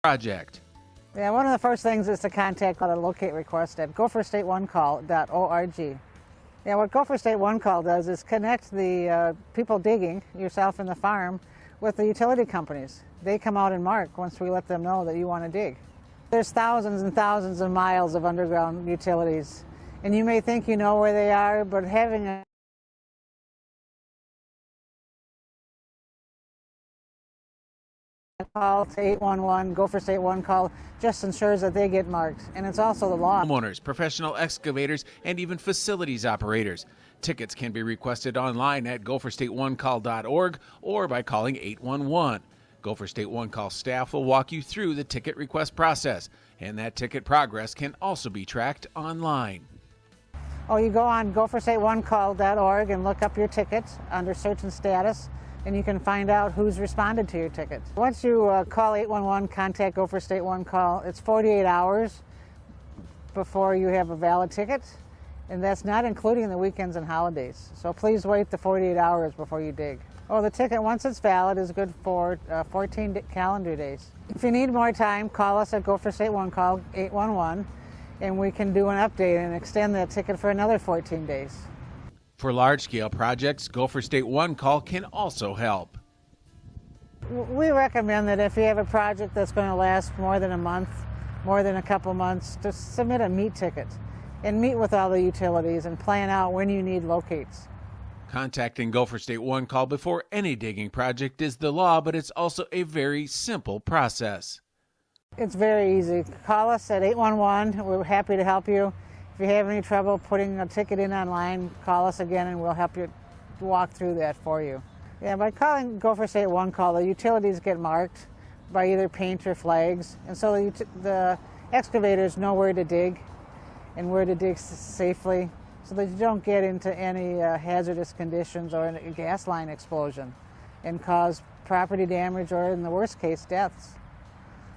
project. Yeah, one of the first things is to contact the locate request at gopherstate1call.org. Yeah, what Gopher State One Call does is connect the people digging, yourself and the farm, with the utility companies. They come out and mark once we let them know that you want to dig. There's thousands and thousands of miles of underground utilities, and you may think you know where they are, but having a call to 811, Gopher State One Call, just ensures that they get marked, and it's also the law. Homeowners, professional excavators, and even facilities operators. Tickets can be requested online at gopherstate1call.org or by calling 811. Gopher State One Call staff will walk you through the ticket request process, and that ticket progress can also be tracked online. Oh, you go on gopherstate1call.org and look up your ticket under search and status, and you can find out who's responded to your ticket. Once you call 811, contact Gopher State One Call, it's 48 hours before you have a valid ticket, and that's not including the weekends and holidays. So please wait the 48 hours before you dig. Oh, the ticket, once it's valid, is good for 14 calendar days. If you need more time, call us at Gopher State One Call 811, and we can do an update and extend that ticket for another 14 days. For large-scale projects, Gopher State One Call can also help. We recommend that if you have a project that's going to last more than a month, more than a couple months, to submit a meet ticket and meet with all the utilities and plan out when you need locates. Contacting Gopher State One Call before any digging project is the law, but it's also a very simple process. It's very easy. Call us at 811. We're happy to help you. If you have any trouble putting a ticket in online, call us again and we'll help you walk through that for you. Yeah, by calling Gopher State One Call, the utilities get marked by either paint or flags, and so the excavators know where to dig and where to dig safely, so that you don't get into any hazardous conditions or a gas line explosion and cause property damage or, in the worst case, deaths.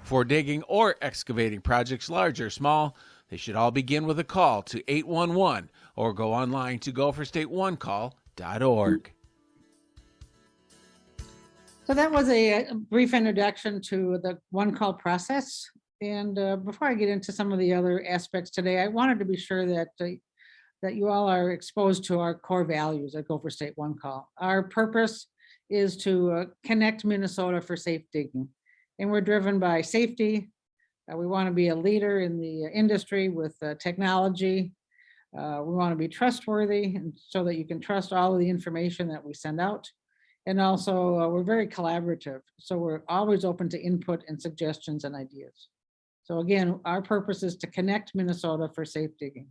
For digging or excavating projects large or small, they should all begin with a call to 811 or go online to gopherstate1call.org. So that was a brief introduction to the one call process. And before I get into some of the other aspects today, I wanted to be sure that that you all are exposed to our core values at Gopher State One Call. Our purpose is to connect Minnesota for safe digging. And we're driven by safety. We want to be a leader in the industry with technology. We want to be trustworthy, and so that you can trust all of the information that we send out. And also, we're very collaborative. So we're always open to input and suggestions and ideas. So again, our purpose is to connect Minnesota for safe digging.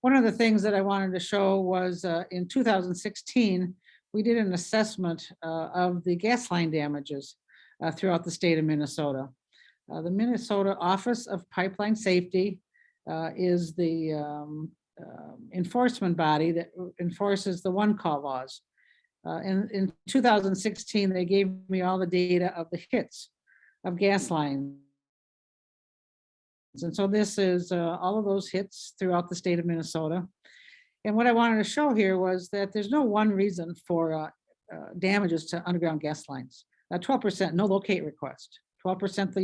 One of the things that I wanted to show was in 2016, we did an assessment of the gas line damages throughout the state of Minnesota. The Minnesota Office of Pipeline Safety is the enforcement body that enforces the one call laws. In 2016, they gave me all the data of the hits of gas lines. And so this is all of those hits throughout the state of Minnesota. And what I wanted to show here was that there's no one reason for damages to underground gas lines. 12% no locate request, 12% the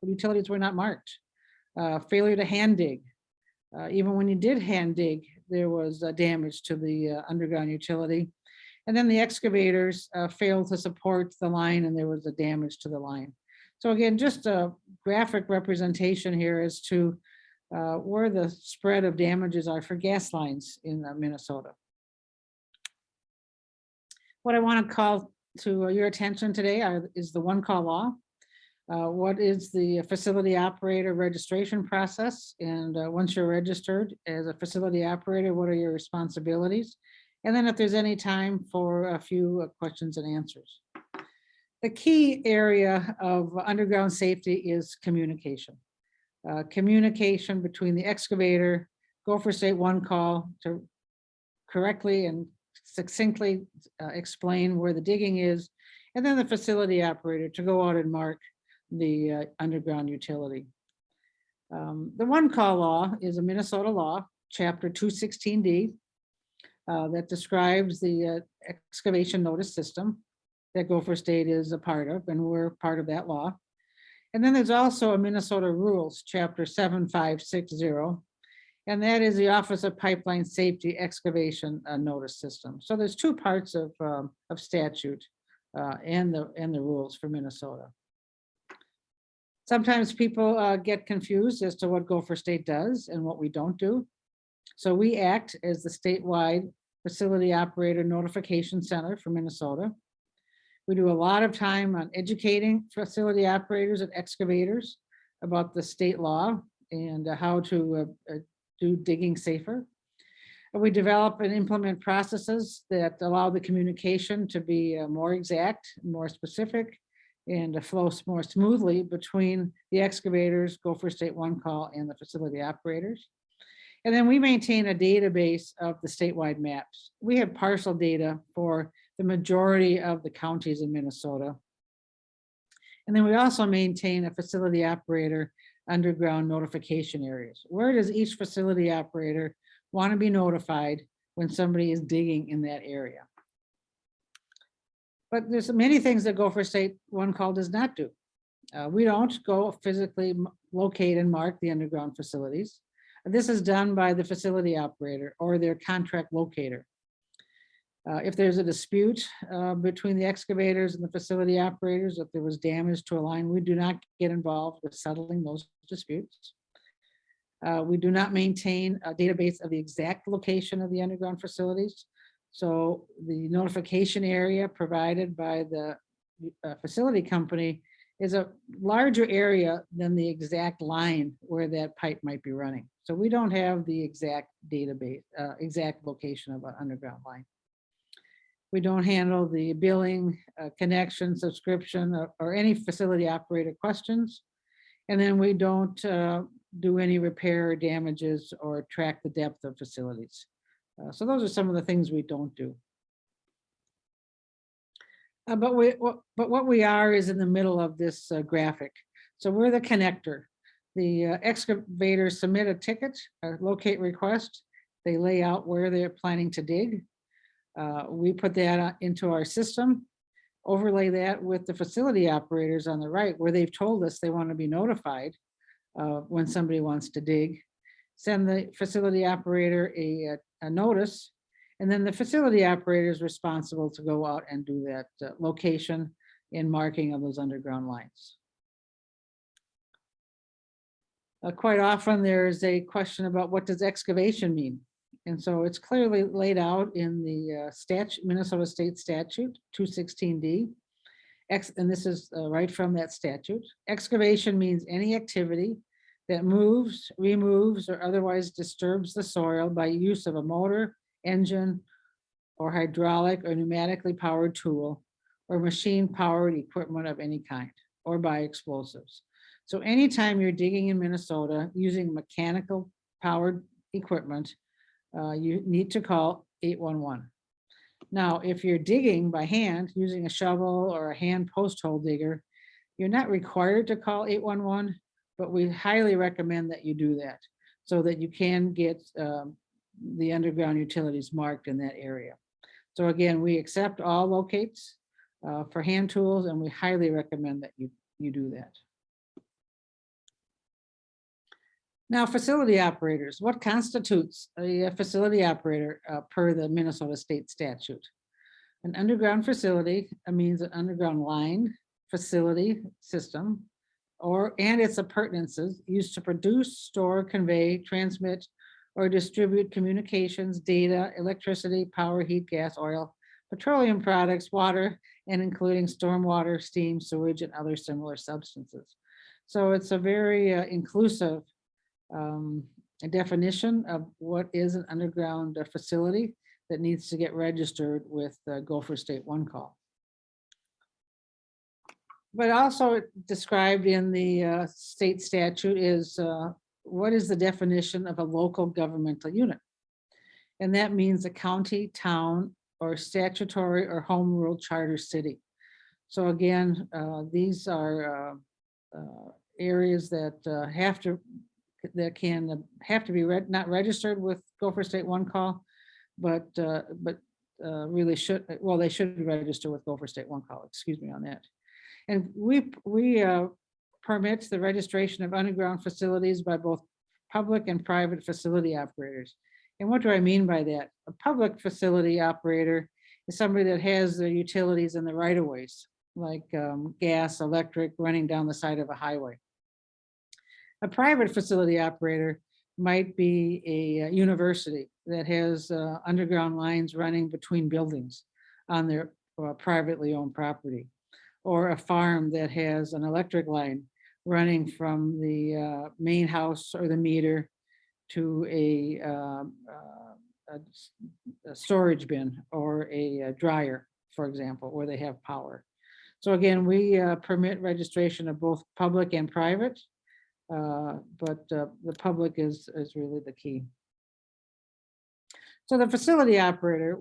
utilities were not marked. Failure to hand dig. Even when you did hand dig, there was damage to the underground utility. And then the excavators failed to support the line, and there was a damage to the line. So again, just a graphic representation here as to where the spread of damages are for gas lines in Minnesota. What I want to call to your attention today is the one call law. What is the facility operator registration process? And once you're registered as a facility operator, what are your responsibilities? And then if there's any time for a few questions and answers. The key area of underground safety is communication. Communication between the excavator, Gopher State One Call to correctly and succinctly explain where the digging is, and then the facility operator to go out and mark the underground utility. The one call law is a Minnesota law, chapter 216D, that describes the excavation notice system that Gopher State is a part of, and we're part of that law. And then there's also a Minnesota Rules, Chapter 7560, and that is the Office of Pipeline Safety Excavation Notice System. So there's two parts of statute and the rules for Minnesota. Sometimes people get confused as to what Gopher State does and what we don't do. So we act as the statewide facility operator notification center for Minnesota. We do a lot of time on educating facility operators and excavators about the state law and how to do digging safer. And we develop and implement processes that allow the communication to be more exact, more specific, and to flow more smoothly between the excavators, Gopher State One Call, and the facility operators. And then we maintain a database of the statewide maps. We have parcel data for the majority of the counties in Minnesota. And then we also maintain a facility operator underground notification areas. Where does each facility operator want to be notified when somebody is digging in that area? But there's many things that Gopher State One Call does not do. We don't go physically locate and mark the underground facilities. This is done by the facility operator or their contract locator. If there's a dispute between the excavators and the facility operators, if there was damage to a line, we do not get involved with settling those disputes. We do not maintain a database of the exact location of the underground facilities. So the notification area provided by the facility company is a larger area than the exact line where that pipe might be running. So we don't have the exact database, exact location of an underground line. We don't handle the billing, connection, subscription, or any facility operator questions. And then we don't do any repair or damages or track the depth of facilities. So those are some of the things we don't do. But what we are is in the middle of this graphic. So we're the connector. The excavators submit a ticket, a locate request. They lay out where they're planning to dig. We put that into our system, overlay that with the facility operators on the right, where they've told us they want to be notified when somebody wants to dig. Send the facility operator a notice, and then the facility operator is responsible to go out and do that location and marking of those underground lines. Quite often there's a question about what does excavation mean? And so it's clearly laid out in the Minnesota State Statute 216D. And this is right from that statute. Excavation means any activity that moves, removes, or otherwise disturbs the soil by use of a motor, engine, or hydraulic or pneumatically powered tool, or machine powered equipment of any kind, or by explosives. So anytime you're digging in Minnesota using mechanical powered equipment, you need to call 811. Now, if you're digging by hand using a shovel or a hand post hole digger, you're not required to call 811, but we highly recommend that you do that so that you can get the underground utilities marked in that area. So again, we accept all locates for hand tools, and we highly recommend that you do that. Now, facility operators, what constitutes a facility operator per the Minnesota State Statute? An underground facility means an underground line, facility, system, and its appurtenances used to produce, store, convey, transmit, or distribute communications, data, electricity, power, heat, gas, oil, petroleum products, water, and including stormwater, steam, sewage, and other similar substances. So it's a very inclusive a definition of what is an underground facility that needs to get registered with Gopher State One Call. But also described in the state statute is what is the definition of a local governmental unit? And that means a county, town, or statutory or home rule charter city. So again, these are areas that have to be not registered with Gopher State One Call, but really should, well, they should register with Gopher State One Call, excuse me on that. And we permits the registration of underground facilities by both public and private facility operators. And what do I mean by that? A public facility operator is somebody that has the utilities in the right of ways, like gas, electric, running down the side of a highway. A private facility operator might be a university that has underground lines running between buildings on their privately owned property, or a farm that has an electric line running from the main house or the meter to a storage bin or a dryer, for example, where they have power. So again, we permit registration of both public and private, but the public is really the key. So the facility operator,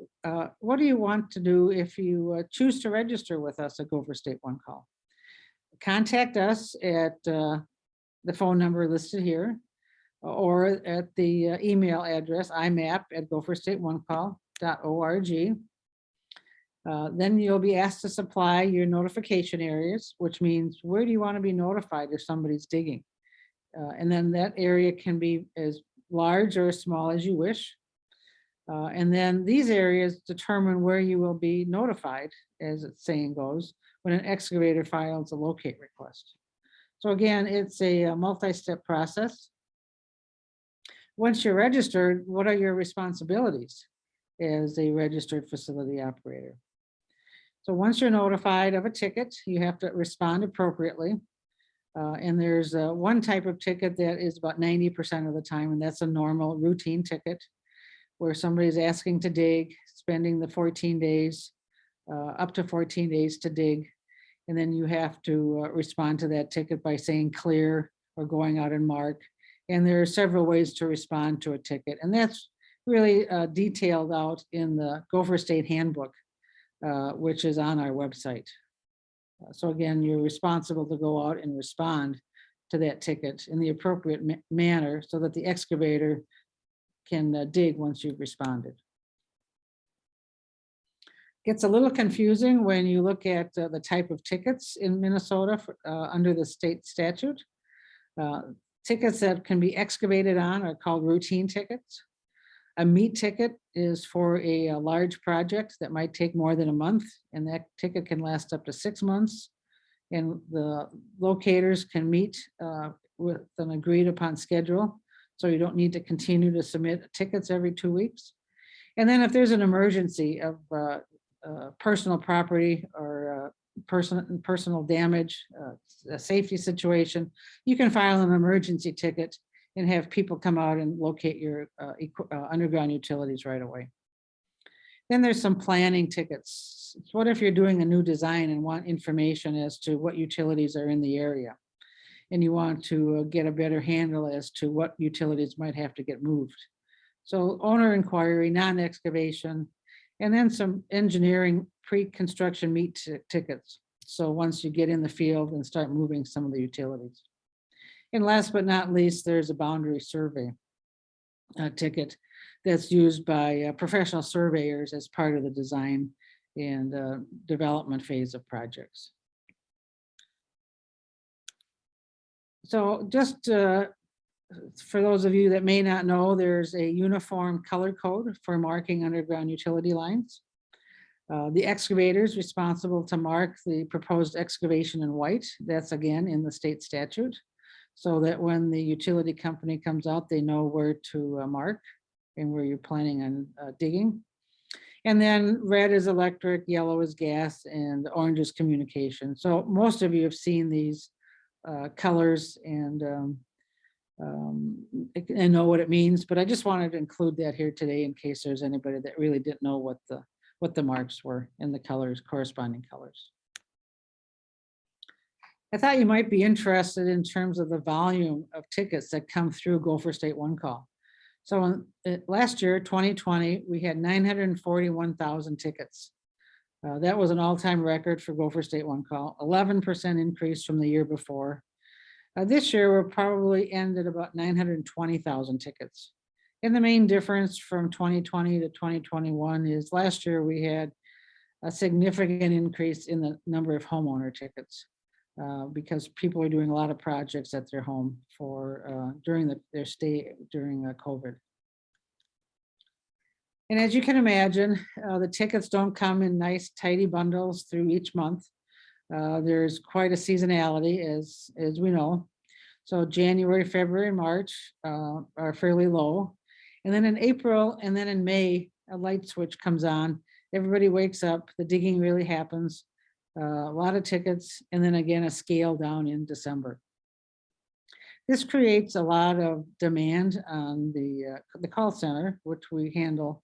what do you want to do if you choose to register with us at Gopher State One Call? Contact us at the phone number listed here, or at the email address imap@gopherstateonecall.org. Then you'll be asked to supply your notification areas, which means where do you want to be notified if somebody's digging? And then that area can be as large or as small as you wish. And then these areas determine where you will be notified, as its saying goes, when an excavator files a locate request. So again, it's a multi-step process. Once you're registered, what are your responsibilities as a registered facility operator? So once you're notified of a ticket, you have to respond appropriately. And there's one type of ticket that is about 90% of the time, and that's a normal routine ticket where somebody's asking to dig, spending the 14 days, up to 14 days to dig. And then you have to respond to that ticket by saying clear or going out and mark. And there are several ways to respond to a ticket. And that's really detailed out in the Gopher State Handbook, which is on our website. So again, you're responsible to go out and respond to that ticket in the appropriate manner so that the excavator can dig once you've responded. Gets a little confusing when you look at the type of tickets in Minnesota under the state statute. Tickets that can be excavated on are called routine tickets. A meat ticket is for a large project that might take more than a month, and that ticket can last up to 6 months. And the locators can meet with an agreed upon schedule, so you don't need to continue to submit tickets every 2 weeks. And then if there's an emergency of personal property or personal damage, a safety situation, you can file an emergency ticket and have people come out and locate your underground utilities right away. Then there's some planning tickets. What if you're doing a new design and want information as to what utilities are in the area? And you want to get a better handle as to what utilities might have to get moved. So owner inquiry, non-excavation, and then some engineering pre-construction meet tickets. So once you get in the field and start moving some of the utilities. And last but not least, there's a boundary survey ticket that's used by professional surveyors as part of the design and development phase of projects. So just for those of you that may not know, there's a uniform color code for marking underground utility lines. The excavator is responsible to mark the proposed excavation in white. That's again in the state statute, so that when the utility company comes out, they know where to mark and where you're planning on digging. And then red is electric, yellow is gas, and orange is communication. So most of you have seen these colors and know what it means, but I just wanted to include that here today in case there's anybody that really didn't know what the marks were and the colors, corresponding colors. I thought you might be interested in terms of the volume of tickets that come through Gopher State One Call. So last year, 2020, we had 941,000 tickets. That was an all-time record for Gopher State One Call, 11% increase from the year before. This year, we'll probably end at about 920,000 tickets. And the main difference from 2020 to 2021 is last year we had a significant increase in the number of homeowner tickets. because people are doing a lot of projects at their home for during their stay during COVID. And as you can imagine, the tickets don't come in nice tidy bundles through each month. There's quite a seasonality, as we know. So January, February, March are fairly low. And then in April and then in May, a light switch comes on. Everybody wakes up, the digging really happens, a lot of tickets, and then again, a scale down in December. This creates a lot of demand on the call center, which we handle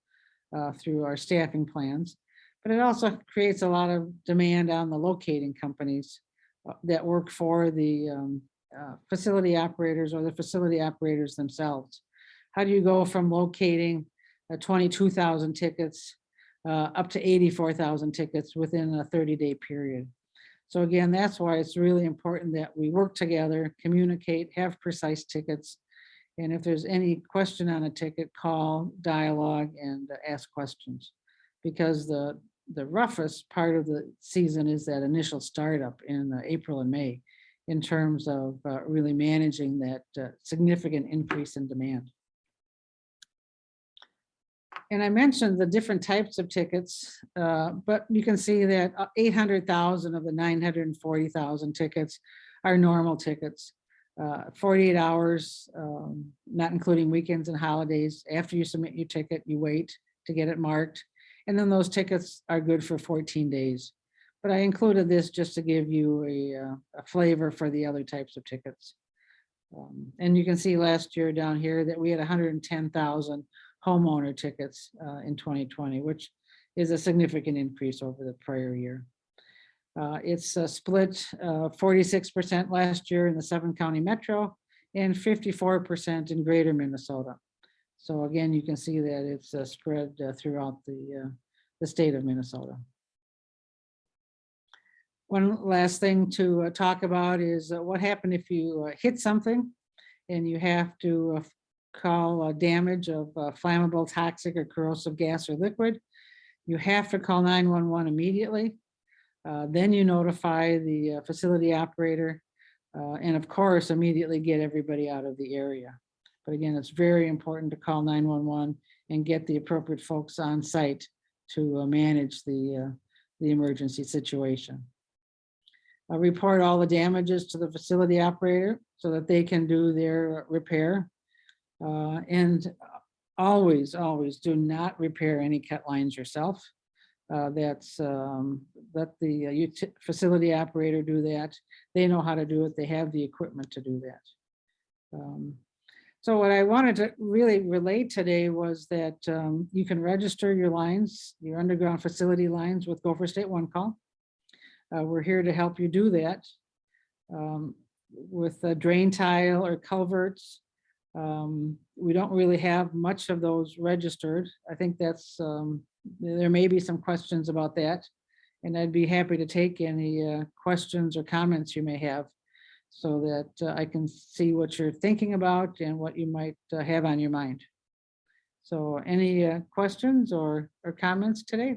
through our staffing plans, but it also creates a lot of demand on the locating companies that work for the facility operators or the facility operators themselves. How do you go from locating 22,000 tickets up to 84,000 tickets within a 30-day period? So again, that's why it's really important that we work together, communicate, have precise tickets. And if there's any question on a ticket, call, dialogue, and ask questions. Because the roughest part of the season is that initial startup in April and May in terms of really managing that significant increase in demand. And I mentioned the different types of tickets, but you can see that 800,000 of the 940,000 tickets are normal tickets. 48 hours, not including weekends and holidays. After you submit your ticket, you wait to get it marked. And then those tickets are good for 14 days. But I included this just to give you a flavor for the other types of tickets. And you can see last year down here that we had 110,000 homeowner tickets in 2020, which is a significant increase over the prior year. It's split 46% last year in the 7-county metro and 54% in greater Minnesota. So again, you can see that it's spread throughout the state of Minnesota. One last thing to talk about is what happened if you hit something and you have to call damage of flammable, toxic, or corrosive gas or liquid. You have to call 911 immediately. Then you notify the facility operator and of course, immediately get everybody out of the area. But again, it's very important to call 911 and get the appropriate folks on site to manage the emergency situation. Report all the damages to the facility operator so that they can do their repair. And always do not repair any cut lines yourself. Let the facility operator do that. They know how to do it. They have the equipment to do that. So what I wanted to really relate today was that you can register your lines, your underground facility lines with Gopher State One Call. We're here to help you do that with drain tile or culverts. We don't really have much of those registered. I think that's there may be some questions about that, and I'd be happy to take any questions or comments you may have so that I can see what you're thinking about and what you might have on your mind. So any questions or comments today?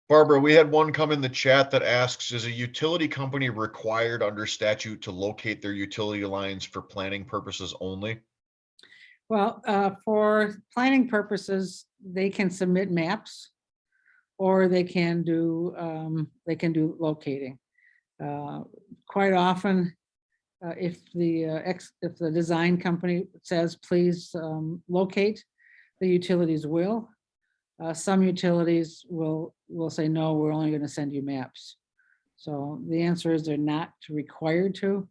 Barbara, we had one come in the chat that asks, is a utility company required under statute to locate their utility lines for planning purposes only? Well, for planning purposes, they can submit maps or they can do locating. Quite often, if the design company says, please locate, the utilities will. Some utilities will say, no, we're only going to send you maps. So the answer is they're not required to,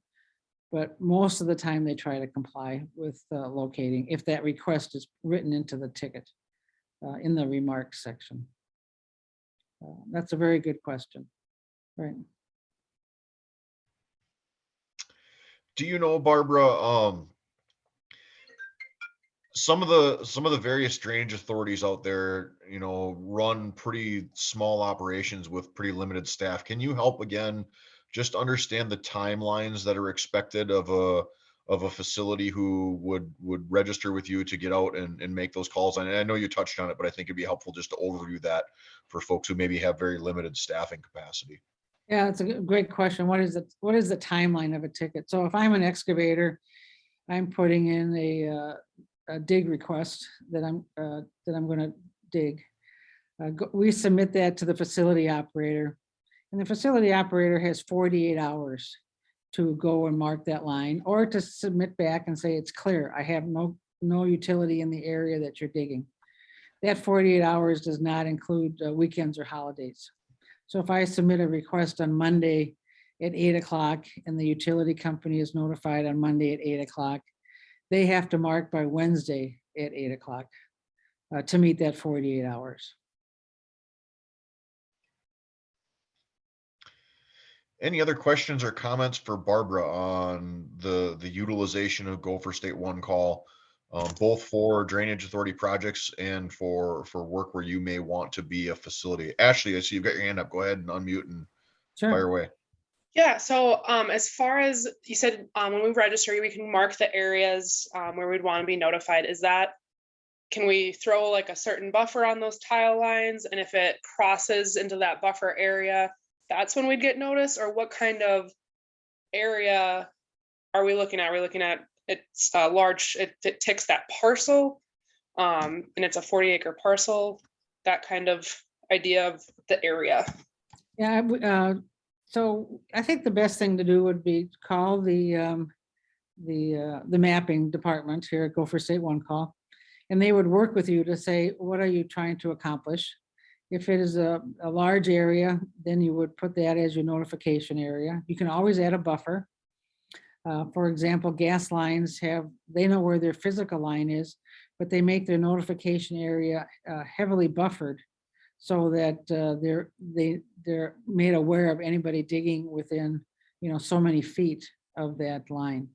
but most of the time they try to comply with locating if that request is written into the ticket in the remarks section. That's a very good question. Right. Do you know, Barbara, some of the various drainage authorities out there, you know, run pretty small operations with pretty limited staff. Can you help again, just understand the timelines that are expected of a facility who would register with you to get out and make those calls? And I know you touched on it, but I think it'd be helpful just to overview that for folks who maybe have very limited staffing capacity. Yeah, it's a great question. What is the timeline of a ticket? So if I'm an excavator, I'm putting in a dig request that I'm going to dig. We submit that to the facility operator, and the facility operator has 48 hours to go and mark that line, or to submit back and say it's clear. I have no utility in the area that you're digging. That 48 hours does not include weekends or holidays. So if I submit a request on Monday at 8 o'clock and the utility company is notified on Monday at 8 o'clock, they have to mark by Wednesday at 8 o'clock to meet that 48 hours. Any other questions or comments for Barbara on the utilization of Gopher State One Call, both for Drainage Authority projects and for work where you may want to be a facility? Ashley, I see you've got your hand up. Go ahead and unmute and fire Sure. away. Yeah, so as far as you said, when we register, we can mark the areas where we'd want to be notified. Can we throw like a certain buffer on those tile lines? And if it crosses into that buffer area, that's when we'd get notice? Or what kind of area are we looking at? Are we looking at it's large, it ticks that parcel, and it's a 40-acre parcel, that kind of idea of the area? Yeah, so I think the best thing to do would be call the mapping department here at Gopher State One Call, and they would work with you to say, what are you trying to accomplish? If it is a large area, then you would put that as your notification area. You can always add a buffer. For example, gas lines they know where their physical line is, but they make their notification area heavily buffered so that they're made aware of anybody digging within, so many feet of that line.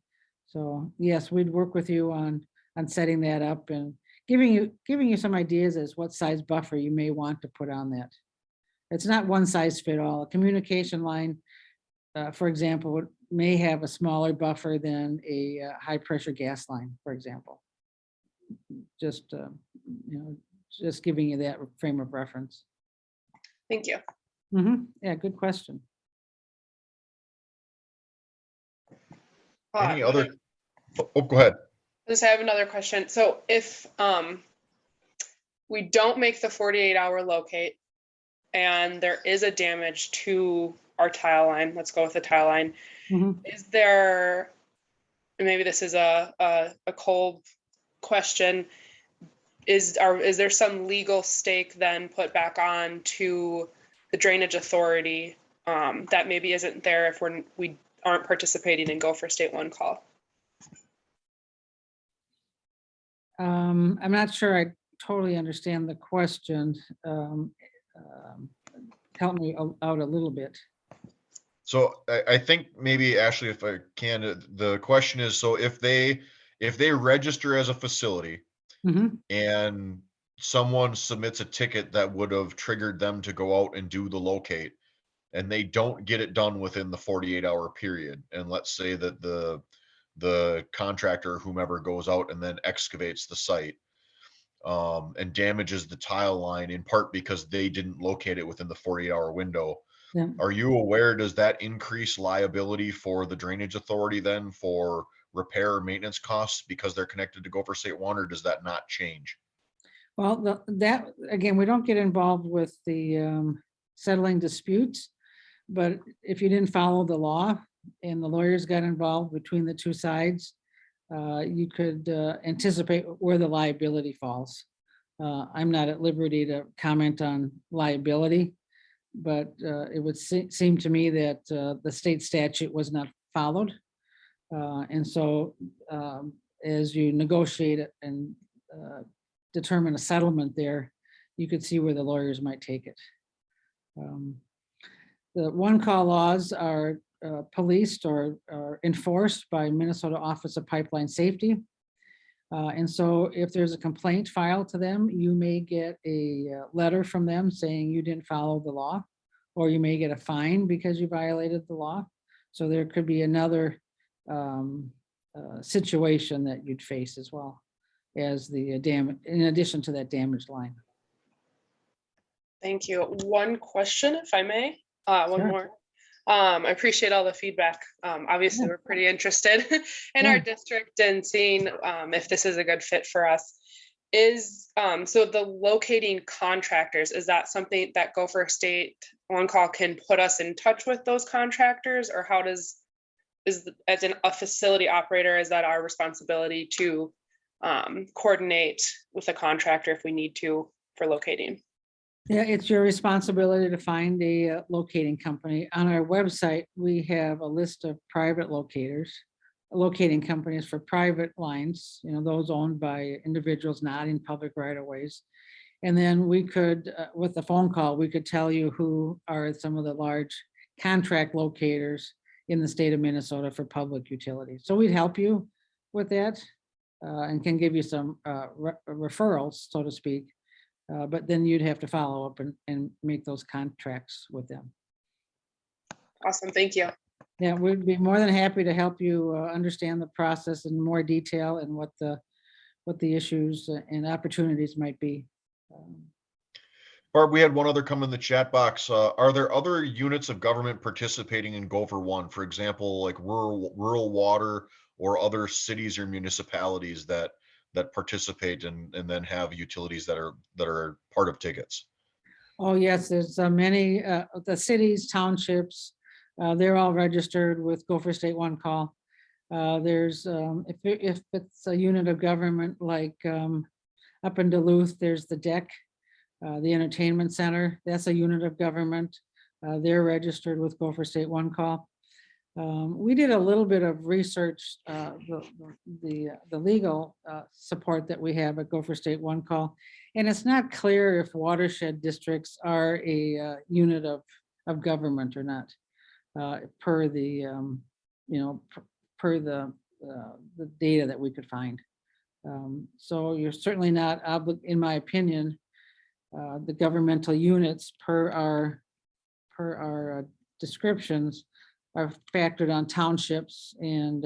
So yes, we'd work with you on setting that up and giving you some ideas as what size buffer you may want to put on that. It's not one size fit all. A communication line, for example, may have a smaller buffer than a high pressure gas line, for example. Just just giving you that frame of reference. Thank you. Yeah, good question. Any other? Oh, go ahead. Just have another question. So if we don't make the 48-hour locate and there is a damage to our tile line, let's go with the tile line, is there, and maybe this is a cold question, is there some legal stake then put back on to the Drainage Authority that maybe isn't there if we aren't participating in Gopher State One Call? I'm not sure I totally understand the question. Help me out a little bit. So I think maybe, Ashley, if I can, the question is, so if they register as a facility and someone submits a ticket that would have triggered them to go out and do the locate, and they don't get it done within the 48-hour period, and let's say that the contractor, whomever, goes out and then excavates the site and damages the tile line in part because they didn't locate it within the 48-hour window. Yeah. Are you aware, does that increase liability for the Drainage Authority then for repair or maintenance costs because they're connected to Gopher State One, or does that not change? Well, that again, we don't get involved with the settling disputes, but if you didn't follow the law and the lawyers got involved between the two sides, you could anticipate where the liability falls. I'm not at liberty to comment on liability, but it would seem to me that the state statute was not followed. And so as you negotiate it and determine a settlement there, you could see where the lawyers might take it. The one call laws are policed or enforced by Minnesota Office of Pipeline Safety. And so if there's a complaint filed to them, you may get a letter from them saying you didn't follow the law, or you may get a fine because you violated the law. So there could be another situation that you'd face as well as the damage, in addition to that damaged line. Thank you. One question, if I may. One Sure. more. I appreciate all the feedback. Obviously, we're pretty interested in our district and seeing if this is a good fit for us. So the locating contractors, is that something that Gopher State On Call can put us in touch with those contractors, or how as a facility operator, is that our responsibility to coordinate with a contractor if we need to for locating? Yeah, it's your responsibility to find a locating company. On our website, we have a list of private locating companies for private lines, those owned by individuals, not in public right of ways. And then we could, with the phone call, we could tell you who are some of the large contract locators in the state of Minnesota for public utilities. So we'd help you with that and can give you some referrals, so to speak. But then you'd have to follow up and make those contracts with them. Awesome, thank you. Yeah, we'd be more than happy to help you understand the process in more detail and what the issues and opportunities might be. Barb, we had one other come in the chat box. Are there other units of government participating in Gopher One? For example, like rural water or other cities or municipalities that participate and then have utilities that are part of tickets? Oh, yes, there's many, the cities, townships, they're all registered with Gopher State One Call. There's, if it's a unit of government, like up in Duluth, there's the DEC, the Entertainment Center, that's a unit of government. They're registered with Gopher State One Call. We did a little bit of research, the legal support that we have at Gopher State One Call, and it's not clear if watershed districts are a unit of government or not, per the per the data that we could find. So you're certainly not in my opinion, the governmental units per our descriptions are factored on townships and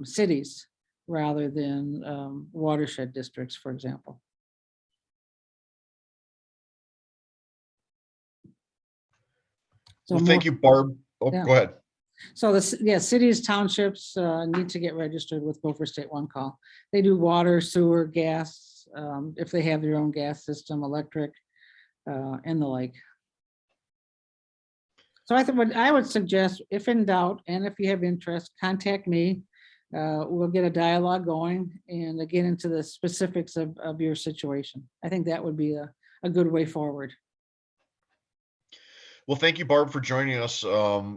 cities rather than watershed districts, for example. So Well, thank you, Barb. Oh, Yeah. go ahead. So cities, townships need to get registered with Gopher State One Call. They do water, sewer, gas, if they have their own gas system, electric, and the like. So what I would suggest, if in doubt, and if you have interest, contact me. We'll get a dialogue going and get into the specifics of your situation. I think that would be a good way forward. Well, thank you, Barb, for joining us.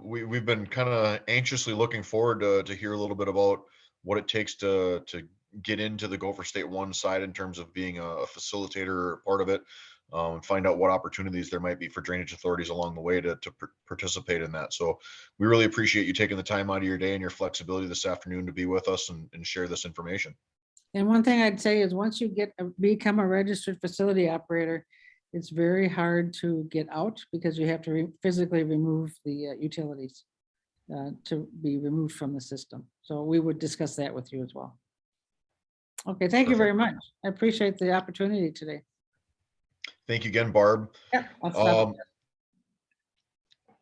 We've been kind of anxiously looking forward to hear a little bit about what it takes to get into the Gopher State One side in terms of being a facilitator or part of it, and find out what opportunities there might be for drainage authorities along the way to participate in that. So we really appreciate you taking the time out of your day and your flexibility this afternoon to be with us and share this information. And one thing I'd say is once you become a registered facility operator, it's very hard to get out because you have to physically remove the utilities to be removed from the system. So we would discuss that with you as well. Okay, thank you very much. I appreciate the opportunity today. Thank you again, Barb. Yeah, I'll stop.